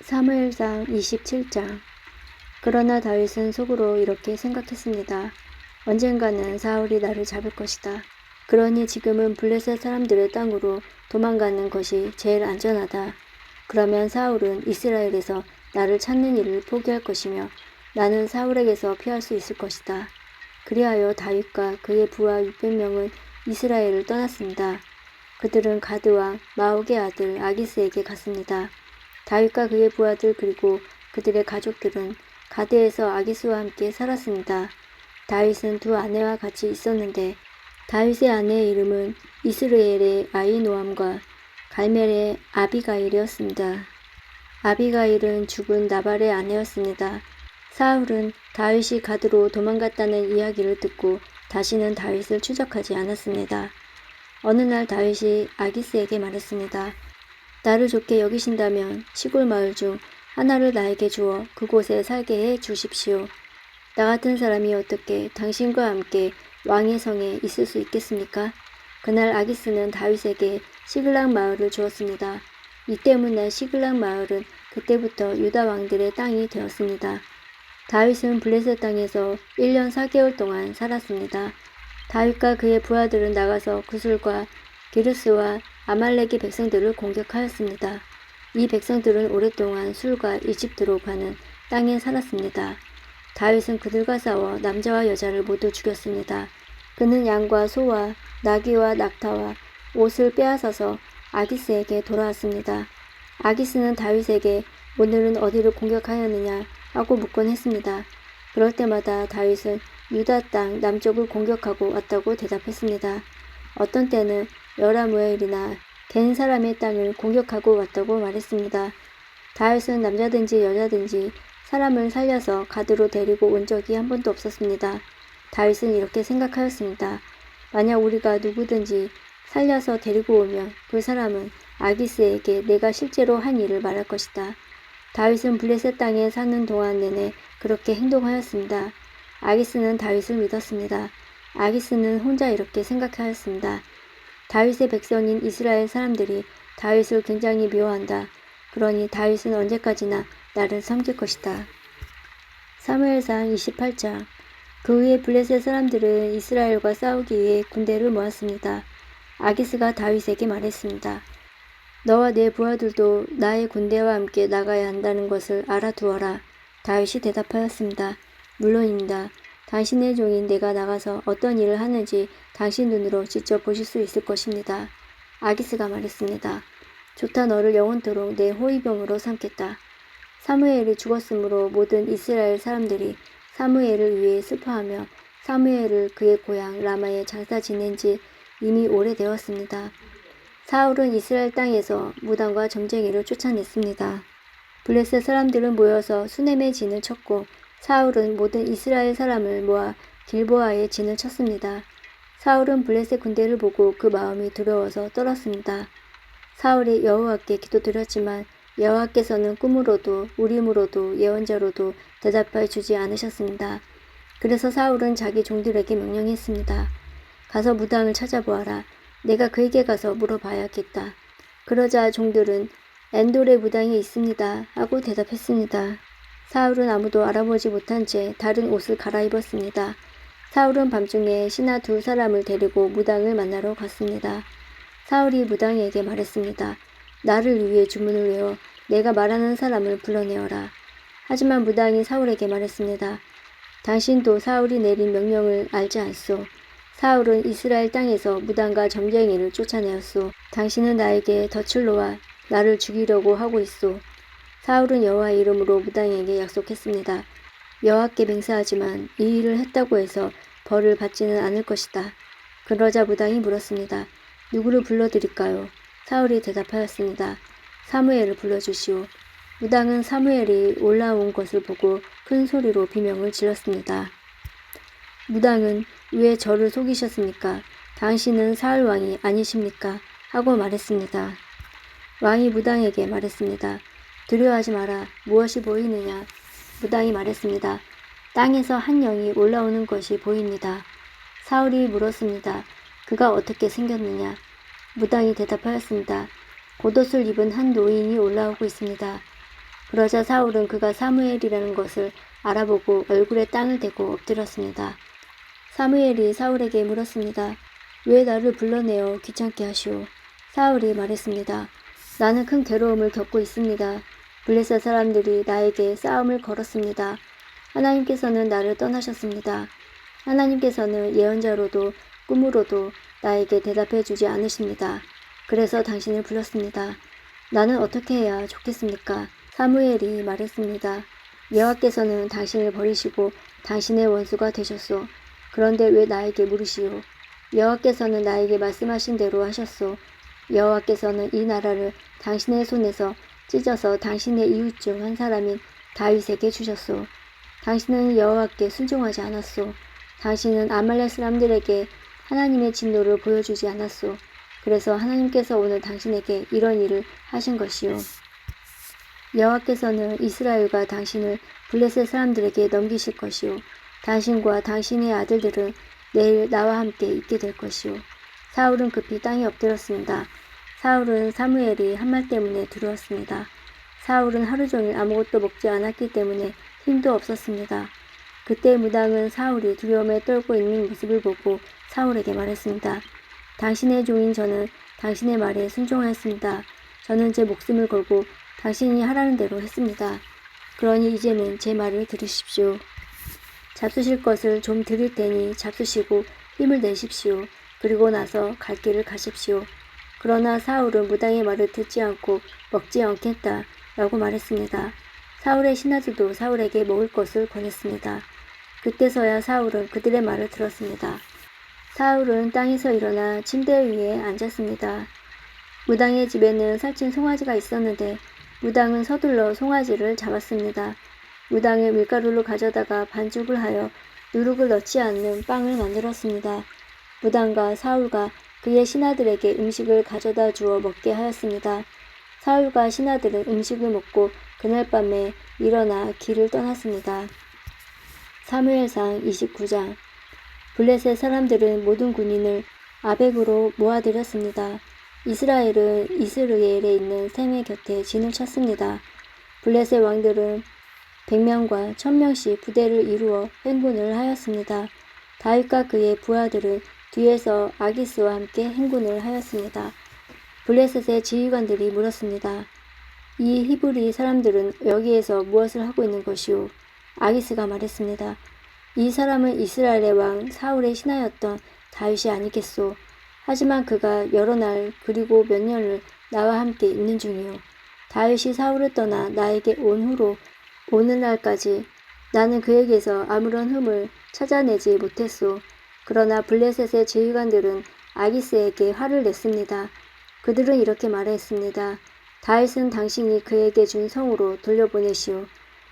사무엘상 27장. 그러나 다윗은 속으로 이렇게 생각했습니다. 언젠가는 사울이 나를 잡을 것이다. 그러니 지금은 블레셋 사람들의 땅으로 도망가는 것이 제일 안전하다. 그러면 사울은 이스라엘에서 나를 찾는 일을 포기할 것이며 나는 사울에게서 피할 수 있을 것이다. 그리하여 다윗과 그의 부하 600명은 이스라엘을 떠났습니다. 그들은 가드와 마옥의 아들 아기스에게 갔습니다. 다윗과 그의 부하들 그리고 그들의 가족들은 가드에서 아기스와 함께 살았습니다. 다윗은 두 아내와 같이 있었는데 다윗의 아내의 이름은 이스르엘의 아히노암과 갈멜의 아비가일이었습니다. 아비가일은 죽은 나발의 아내였습니다. 사울은 다윗이 가드로 도망갔다는 이야기를 듣고 다시는 다윗을 추적하지 않았습니다. 어느 날 다윗이 아기스에게 말했습니다. 나를 좋게 여기신다면 시골 마을 중 하나를 나에게 주어 그곳에 살게 해 주십시오. 나 같은 사람이 어떻게 당신과 함께 왕의 성에 있을 수 있겠습니까? 그날 아기스는 다윗에게 시글락 마을을 주었습니다. 이 때문에 시글락 마을은 그때부터 유다 왕들의 땅이 되었습니다. 다윗은 블레셋 땅에서 1년 4개월 동안 살았습니다. 다윗과 그의 부하들은 나가서 구슬과 기르스와 아말렉의 백성들을 공격하였습니다. 이 백성들은 오랫동안 술과 이집트로 가는 땅에 살았습니다. 다윗은 그들과 싸워 남자와 여자를 모두 죽였습니다. 그는 양과 소와 나귀와 낙타와 옷을 빼앗아서 아기스에게 돌아왔습니다. 아기스는 다윗에게 오늘은 어디를 공격하였느냐 하고 묻곤 했습니다. 그럴 때마다 다윗은 유다 땅 남쪽을 공격하고 왔다고 대답했습니다. 어떤 때는 여라무엘이나 겐 사람의 땅을 공격하고 왔다고 말했습니다. 다윗은 남자든지 여자든지 사람을 살려서 가드로 데리고 온 적이 한 번도 없었습니다. 다윗은 이렇게 생각하였습니다. 만약 우리가 누구든지 살려서 데리고 오면 그 사람은 아기스에게 내가 실제로 한 일을 말할 것이다. 다윗은 블레셋 땅에 사는 동안 내내 그렇게 행동하였습니다. 아기스는 다윗을 믿었습니다. 아기스는 혼자 이렇게 생각하였습니다. 다윗의 백성인 이스라엘 사람들이 다윗을 굉장히 미워한다. 그러니 다윗은 언제까지나 나를 섬길 것이다. 사무엘상 28장. 그 후에 블레셋 사람들은 이스라엘과 싸우기 위해 군대를 모았습니다. 아기스가 다윗에게 말했습니다. 너와 내 부하들도 나의 군대와 함께 나가야 한다는 것을 알아두어라. 다윗이 대답하였습니다. 물론입니다. 당신의 종인 내가 나가서 어떤 일을 하는지 당신 눈으로 직접 보실 수 있을 것입니다. 아기스가 말했습니다. 좋다. 너를 영원토록 내 호위병으로 삼겠다. 사무엘이 죽었으므로 모든 이스라엘 사람들이 사무엘을 위해 슬퍼하며 사무엘을 그의 고향 라마에 장사 지낸 지 이미 오래되었습니다. 사울은 이스라엘 땅에서 무당과 점쟁이를 쫓아냈습니다. 블레셋 사람들은 모여서 수넴의 진을 쳤고 사울은 모든 이스라엘 사람을 모아 길보아에 진을 쳤습니다. 사울은 블레셋 군대를 보고 그 마음이 두려워서 떨었습니다. 사울이 여호와께 기도드렸지만 여호와께서는 꿈으로도 우림으로도 예언자로도 대답해 주지 않으셨습니다. 그래서 사울은 자기 종들에게 명령했습니다. 가서 무당을 찾아보아라. 내가 그에게 가서 물어봐야겠다. 그러자 종들은 엔돌의 무당이 있습니다 하고 대답했습니다. 사울은 아무도 알아보지 못한 채 다른 옷을 갈아입었습니다. 사울은 밤중에 신하 두 사람을 데리고 무당을 만나러 갔습니다. 사울이 무당에게 말했습니다. 나를 위해 주문을 외워 내가 말하는 사람을 불러내어라. 하지만 무당이 사울에게 말했습니다. 당신도 사울이 내린 명령을 알지 않소. 사울은 이스라엘 땅에서 무당과 점쟁이를 쫓아내었소. 당신은 나에게 덫을 놓아 나를 죽이려고 하고 있소. 사울은 여호와의 이름으로 무당에게 약속했습니다. 여호와께 맹세하지만 이 일을 했다고 해서 벌을 받지는 않을 것이다. 그러자 무당이 물었습니다. 누구를 불러드릴까요? 사울이 대답하였습니다. 사무엘을 불러주시오. 무당은 사무엘이 올라온 것을 보고 큰 소리로 비명을 질렀습니다. 무당은 왜 저를 속이셨습니까? 당신은 사울 왕이 아니십니까? 하고 말했습니다. 왕이 무당에게 말했습니다. 두려워하지 마라. 무엇이 보이느냐? 무당이 말했습니다. 땅에서 한 영이 올라오는 것이 보입니다. 사울이 물었습니다. 그가 어떻게 생겼느냐? 무당이 대답하였습니다. 겉옷을 입은 한 노인이 올라오고 있습니다. 그러자 사울은 그가 사무엘이라는 것을 알아보고 얼굴에 땅을 대고 엎드렸습니다. 사무엘이 사울에게 물었습니다. 왜 나를 불러내어 귀찮게 하시오? 사울이 말했습니다. 나는 큰 괴로움을 겪고 있습니다. 블레셋 사람들이 나에게 싸움을 걸었습니다. 하나님께서는 나를 떠나셨습니다. 하나님께서는 예언자로도 꿈으로도 나에게 대답해 주지 않으십니다. 그래서 당신을 불렀습니다. 나는 어떻게 해야 좋겠습니까? 사무엘이 말했습니다. 여호와께서는 당신을 버리시고 당신의 원수가 되셨소. 그런데 왜 나에게 물으시오? 여호와께서는 나에게 말씀하신 대로 하셨소. 여호와께서는 이 나라를 당신의 손에서 찢어서 당신의 이웃 중 한 사람인 다윗에게 주셨소. 당신은 여호와께 순종하지 않았소. 당신은 아말렉 사람들에게 하나님의 진노를 보여주지 않았소. 그래서 하나님께서 오늘 당신에게 이런 일을 하신 것이요. 여호와께서는 이스라엘과 당신을 블레셋 사람들에게 넘기실 것이요. 당신과 당신의 아들들은 내일 나와 함께 있게 될 것이요. 사울은 급히 땅에 엎드렸습니다. 사울은 사무엘이 한 말 때문에 두려웠습니다. 사울은 하루 종일 아무것도 먹지 않았기 때문에 힘도 없었습니다. 그때 무당은 사울이 두려움에 떨고 있는 모습을 보고 사울에게 말했습니다. 당신의 종인 저는 당신의 말에 순종하였습니다. 저는 제 목숨을 걸고 당신이 하라는 대로 했습니다. 그러니 이제는 제 말을 들으십시오. 잡수실 것을 좀 드릴 테니 잡수시고 힘을 내십시오. 그리고 나서 갈 길을 가십시오. 그러나 사울은 무당의 말을 듣지 않고 먹지 않겠다 라고 말했습니다. 사울의 신하들도 사울에게 먹을 것을 권했습니다. 그때서야 사울은 그들의 말을 들었습니다. 사울은 땅에서 일어나 침대 위에 앉았습니다. 무당의 집에는 살찐 송아지가 있었는데 무당은 서둘러 송아지를 잡았습니다. 무당은 밀가루를 가져다가 반죽을 하여 누룩을 넣지 않는 빵을 만들었습니다. 무당과 사울과 그의 신하들에게 음식을 가져다 주어 먹게 하였습니다. 사울과 신하들은 음식을 먹고 그날 밤에 일어나 길을 떠났습니다. 사무엘상 29장. 블레셋 사람들은 모든 군인을 아벡으로 모아들였습니다. 이스라엘은 이스르엘에 있는 셈의 곁에 진을 쳤습니다. 블레셋 왕들은 100명과 1000명씩 부대를 이루어 행군을 하였습니다. 다윗과 그의 부하들은 뒤에서 아기스와 함께 행군을 하였습니다. 블레셋의 지휘관들이 물었습니다. 이 히브리 사람들은 여기에서 무엇을 하고 있는 것이오? 아기스가 말했습니다. 이 사람은 이스라엘의 왕 사울의 신하였던 다윗이 아니겠소. 하지만 그가 여러 날 그리고 몇 년을 나와 함께 있는 중이오. 다윗이 사울을 떠나 나에게 온 후로 오늘날까지 나는 그에게서 아무런 흠을 찾아내지 못했소. 그러나 블레셋의 지휘관들은 아기스에게 화를 냈습니다. 그들은 이렇게 말했습니다. 다윗은 당신이 그에게 준 성으로 돌려보내시오.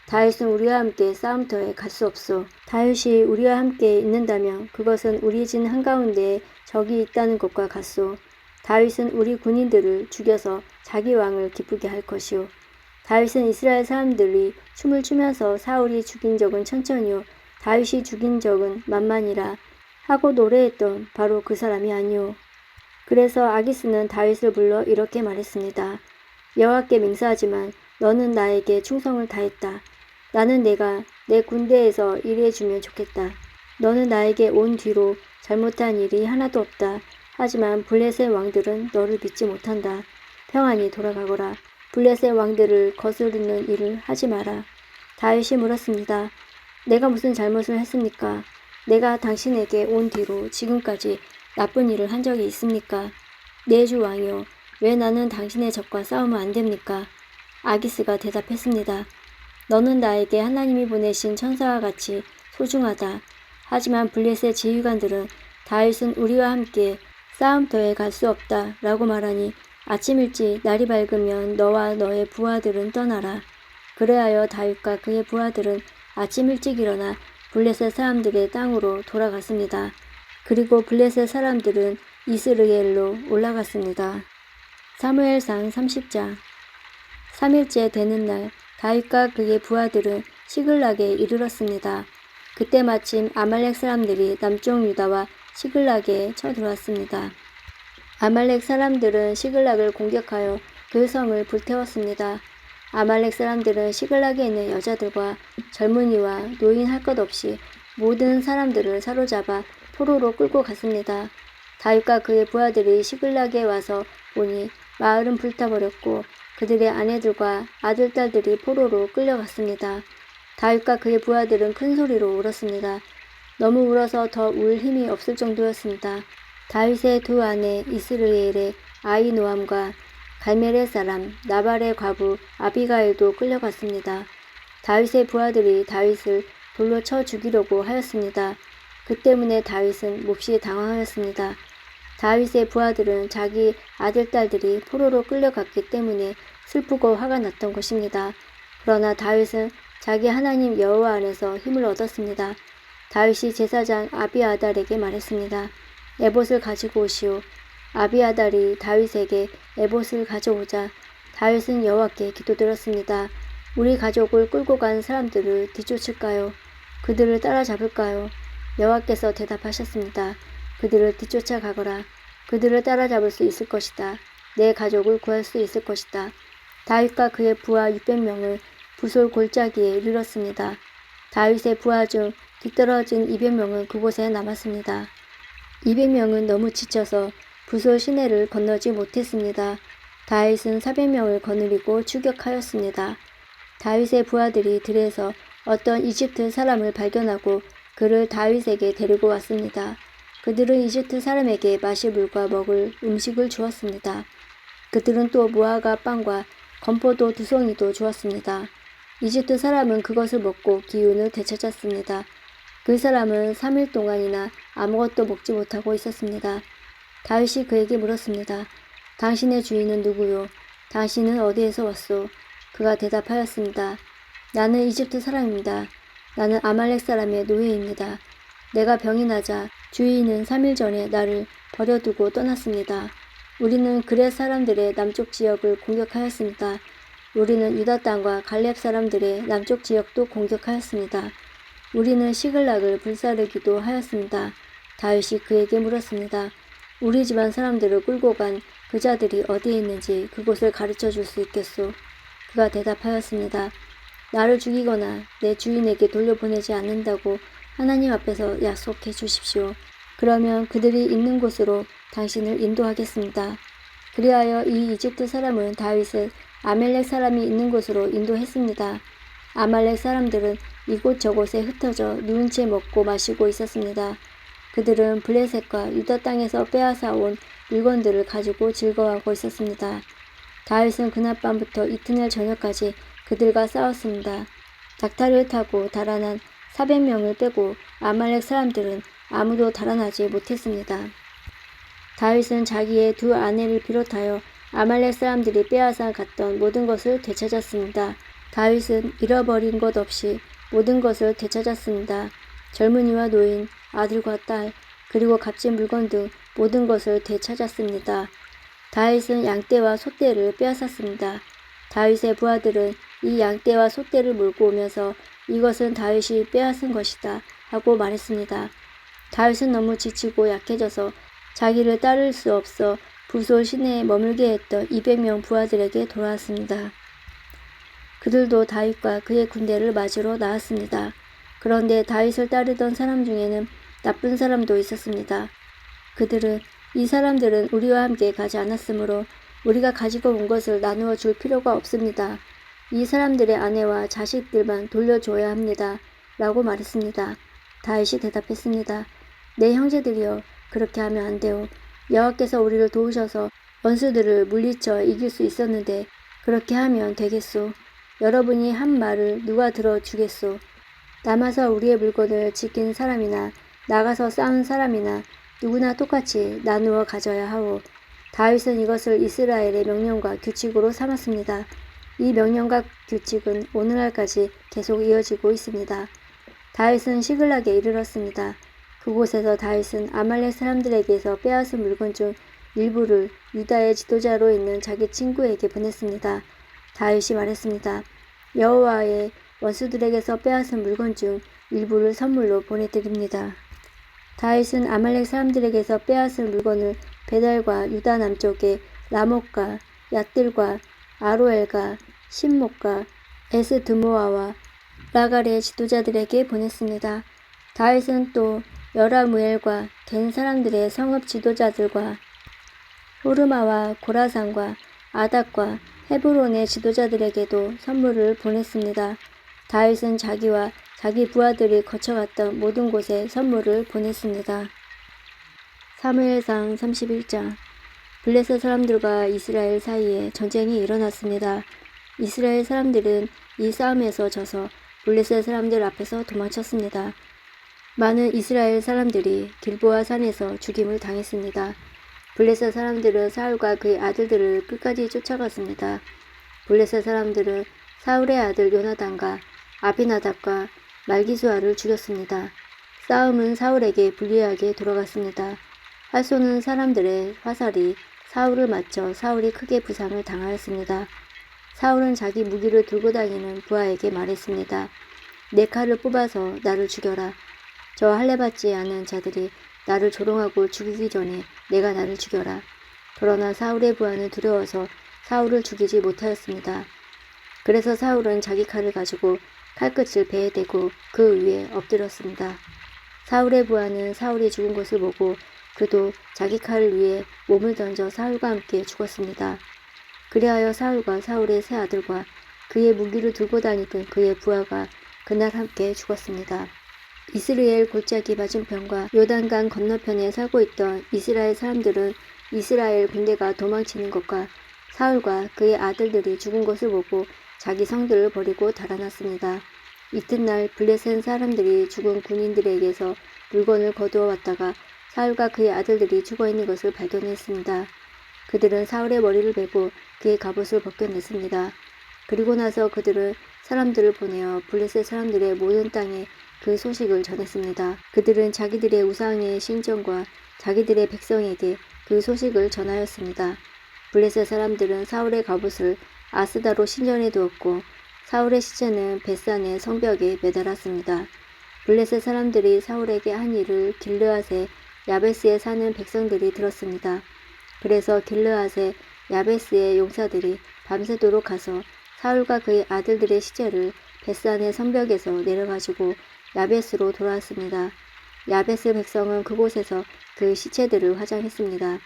다윗은 우리와 함께 싸움터에 갈 수 없소. 다윗이 우리와 함께 있는다면 그것은 우리 진 한가운데에 적이 있다는 것과 같소. 다윗은 우리 군인들을 죽여서 자기 왕을 기쁘게 할 것이오. 다윗은 이스라엘 사람들이 춤을 추면서 사울이 죽인 적은 천천히요 다윗이 죽인 적은 만만이라 하고 노래했던 바로 그 사람이 아니오. 그래서 아기스는 다윗을 불러 이렇게 말했습니다. 여호와께 맹세하지만 너는 나에게 충성을 다했다. 나는 내가 내 군대에서 일해주면 좋겠다. 너는 나에게 온 뒤로 잘못한 일이 하나도 없다. 하지만 블레셋 왕들은 너를 믿지 못한다. 평안히 돌아가거라. 블레셋 왕들을 거스르는 일을 하지 마라. 다윗이 물었습니다. 내가 무슨 잘못을 했습니까? 내가 당신에게 온 뒤로 지금까지 나쁜 일을 한 적이 있습니까? 내 주 왕이여, 왜 나는 당신의 적과 싸우면 안 됩니까? 아기스가 대답했습니다. 너는 나에게 하나님이 보내신 천사와 같이 소중하다. 하지만 블레셋 지휘관들은 다윗은 우리와 함께 싸움터에 갈 수 없다 라고 말하니 아침 일찍 날이 밝으면 너와 너의 부하들은 떠나라. 그래하여 다윗과 그의 부하들은 아침 일찍 일어나 블레셋 사람들의 땅으로 돌아갔습니다. 그리고 블레셋 사람들은 이스르엘로 올라갔습니다. 사무엘상 30장. 3일째 되는 날 다윗과 그의 부하들은 시글락에 이르렀습니다. 그때 마침 아말렉 사람들이 남쪽 유다와 시글락에 쳐들어왔습니다. 아말렉 사람들은 시글락을 공격하여 그 성을 불태웠습니다. 아말렉 사람들은 시글락에 있는 여자들과 젊은이와 노인 할 것 없이 모든 사람들을 사로잡아 포로로 끌고 갔습니다. 다윗과 그의 부하들이 시글락에 와서 보니 마을은 불타버렸고 그들의 아내들과 아들, 딸들이 포로로 끌려갔습니다. 다윗과 그의 부하들은 큰 소리로 울었습니다. 너무 울어서 더 울 힘이 없을 정도였습니다. 다윗의 두 아내 이스르엘의 아이노함과 갈멜의 사람 나발의 과부 아비가일도 끌려갔습니다. 다윗의 부하들이 다윗을 돌로 쳐 죽이려고 하였습니다. 그 때문에 다윗은 몹시 당황하였습니다. 다윗의 부하들은 자기 아들, 딸들이 포로로 끌려갔기 때문에 슬프고 화가 났던 것입니다. 그러나 다윗은 자기 하나님 여호와 안에서 힘을 얻었습니다. 다윗이 제사장 아비아달에게 말했습니다. 에봇을 가지고 오시오. 아비아달이 다윗에게 에봇을 가져오자 다윗은 여호와께 기도드렸습니다. 우리 가족을 끌고 간 사람들을 뒤쫓을까요? 그들을 따라잡을까요? 여호와께서 대답하셨습니다. 그들을 뒤쫓아 가거라. 그들을 따라잡을 수 있을 것이다. 내 가족을 구할 수 있을 것이다. 다윗과 그의 부하 600명을 부솔 골짜기에 이르렀습니다. 다윗의 부하 중 뒤떨어진 200명은 그곳에 남았습니다. 200명은 너무 지쳐서 부솔 시내를 건너지 못했습니다. 다윗은 400명을 거느리고 추격하였습니다. 다윗의 부하들이 들에서 어떤 이집트 사람을 발견하고 그를 다윗에게 데리고 왔습니다. 그들은 이집트 사람에게 마실 물과 먹을 음식을 주었습니다. 그들은 또 무화과 빵과 건포도 2송이도 주었습니다. 이집트 사람은 그것을 먹고 기운을 되찾았습니다. 그 사람은 3일 동안이나 아무것도 먹지 못하고 있었습니다. 다윗이 그에게 물었습니다. 당신의 주인은 누구요? 당신은 어디에서 왔소? 그가 대답하였습니다. 나는 이집트 사람입니다. 나는 아말렉 사람의 노예입니다. 내가 병이 나자 주인은 3일 전에 나를 버려두고 떠났습니다. 우리는 그렛 사람들의 남쪽 지역을 공격하였습니다. 우리는 유다 땅과 갈렙 사람들의 남쪽 지역도 공격하였습니다. 우리는 시글락을 불사르기도 하였습니다. 다윗이 그에게 물었습니다. 우리 집안 사람들을 끌고 간 그 자들이 어디에 있는지 그곳을 가르쳐 줄 수 있겠소? 그가 대답하였습니다. 나를 죽이거나 내 주인에게 돌려보내지 않는다고 하나님 앞에서 약속해 주십시오. 그러면 그들이 있는 곳으로 당신을 인도하겠습니다. 그리하여 이 이집트 사람은 다윗을 아말렉 사람이 있는 곳으로 인도했습니다. 아말렉 사람들은 이곳저곳에 흩어져 누운 채 먹고 마시고 있었습니다. 그들은 블레셋과 유다 땅에서 빼앗아 온 물건들을 가지고 즐거워하고 있었습니다. 다윗은 그날 밤부터 이튿날 저녁까지 그들과 싸웠습니다. 낙타를 타고 달아난 400명을 빼고 아말렉 사람들은 아무도 달아나지 못했습니다. 다윗은 자기의 두 아내를 비롯하여 아말렉 사람들이 빼앗아 갔던 모든 것을 되찾았습니다. 다윗은 잃어버린 것 없이 모든 것을 되찾았습니다. 젊은이와 노인, 아들과 딸, 그리고 값진 물건 등 모든 것을 되찾았습니다. 다윗은 양떼와 소떼를 빼앗았습니다. 다윗의 부하들은 이 양떼와 소떼를 몰고 오면서 이것은 다윗이 빼앗은 것이다 하고 말했습니다. 다윗은 너무 지치고 약해져서 자기를 따를 수 없어 부솔 시내에 머물게 했던 200명 부하들에게 돌아왔습니다. 그들도 다윗과 그의 군대를 맞으러 나왔습니다. 그런데 다윗을 따르던 사람 중에는 나쁜 사람도 있었습니다. 그들은 이 사람들은 우리와 함께 가지 않았으므로 우리가 가지고 온 것을 나누어 줄 필요가 없습니다. 이 사람들의 아내와 자식들만 돌려줘야 합니다. 라고 말했습니다. 다윗이 대답했습니다. 내 형제들이여, 그렇게 하면 안 돼요. 여호와께서 우리를 도우셔서 원수들을 물리쳐 이길 수 있었는데 그렇게 하면 되겠소. 여러분이 한 말을 누가 들어주겠소. 남아서 우리의 물건을 지킨 사람이나 나가서 싸운 사람이나 누구나 똑같이 나누어 가져야 하오. 다윗은 이것을 이스라엘의 명령과 규칙으로 삼았습니다. 이 명령과 규칙은 오늘날까지 계속 이어지고 있습니다. 다윗은 시글락에 이르렀습니다. 그곳에서 다윗은 아말렉 사람들에게서 빼앗은 물건 중 일부를 유다의 지도자로 있는 자기 친구에게 보냈습니다. 다윗이 말했습니다. 여호와의 원수들에게서 빼앗은 물건 중 일부를 선물로 보내드립니다. 다윗은 아말렉 사람들에게서 빼앗은 물건을 베달과 유다 남쪽의 라못과 얏들과 아로엘과 신목과 에스드모아와 라갈의 지도자들에게 보냈습니다. 다윗은 또 여라무엘과 겐 사람들의 성읍 지도자들과 호르마와 고라산과 아닥과 헤브론의 지도자들에게도 선물을 보냈습니다. 다윗은 자기와 자기 부하들이 거쳐갔던 모든 곳에 선물을 보냈습니다. 사무엘상 31장. 블레셋 사람들과 이스라엘 사이에 전쟁이 일어났습니다. 이스라엘 사람들은 이 싸움에서 져서 블레셋 사람들 앞에서 도망쳤습니다. 많은 이스라엘 사람들이 길보아 산에서 죽임을 당했습니다. 블레셋 사람들은 사울과 그의 아들들을 끝까지 쫓아갔습니다. 블레셋 사람들은 사울의 아들 요나단과 아비나답과 말기수아를 죽였습니다. 싸움은 사울에게 불리하게 돌아갔습니다. 활 쏘는 사람들의 화살이 사울을 맞춰 사울이 크게 부상을 당하였습니다. 사울은 자기 무기를 들고 다니는 부하에게 말했습니다. 내 칼을 뽑아서 나를 죽여라. 저 할례받지 않은 자들이 나를 조롱하고 죽이기 전에 내가 나를 죽여라. 그러나 사울의 부하는 두려워서 사울을 죽이지 못하였습니다. 그래서 사울은 자기 칼을 가지고 칼끝을 배에 대고 그 위에 엎드렸습니다. 사울의 부하는 사울이 죽은 것을 보고 그도 자기 칼 위에 몸을 던져 사울과 함께 죽었습니다. 그리하여 사울과 사울의 세 아들과 그의 무기를 들고 다니던 그의 부하가 그날 함께 죽었습니다. 이스라엘 골짜기 맞은편과 요단강 건너편에 살고 있던 이스라엘 사람들은 이스라엘 군대가 도망치는 것과 사울과 그의 아들들이 죽은 것을 보고 자기 성들을 버리고 달아났습니다. 이튿날 블레셋 사람들이 죽은 군인들에게서 물건을 거두어 왔다가 사울과 그의 아들들이 죽어있는 것을 발견했습니다. 그들은 사울의 머리를 베고 그의 갑옷을 벗겨냈습니다. 그리고 나서 그들은 사람들을 보내어 블레셋 사람들의 모든 땅에 그 소식을 전했습니다. 그들은 자기들의 우상의 신전과 자기들의 백성에게 그 소식을 전하였습니다. 블레셋 사람들은 사울의 갑옷을 아스다로 신전에 두었고 사울의 시체는 벳산의 성벽에 매달았습니다. 블레셋 사람들이 사울에게 한 일을 길르앗의 야베스에 사는 백성들이 들었습니다. 그래서 길르앗의 야베스의 용사들이 밤새도록 가서 사울과 그의 아들들의 시체를 벳산의 성벽에서 내려가지고 야베스로 돌아왔습니다. 야베스 백성은 그곳에서 그 시체들을 화장했습니다.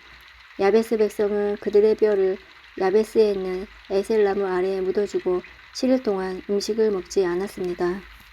야베스 백성은 그들의 뼈를 야베스에 있는 에셀나무 아래에 묻어주고 7일 동안 음식을 먹지 않았습니다.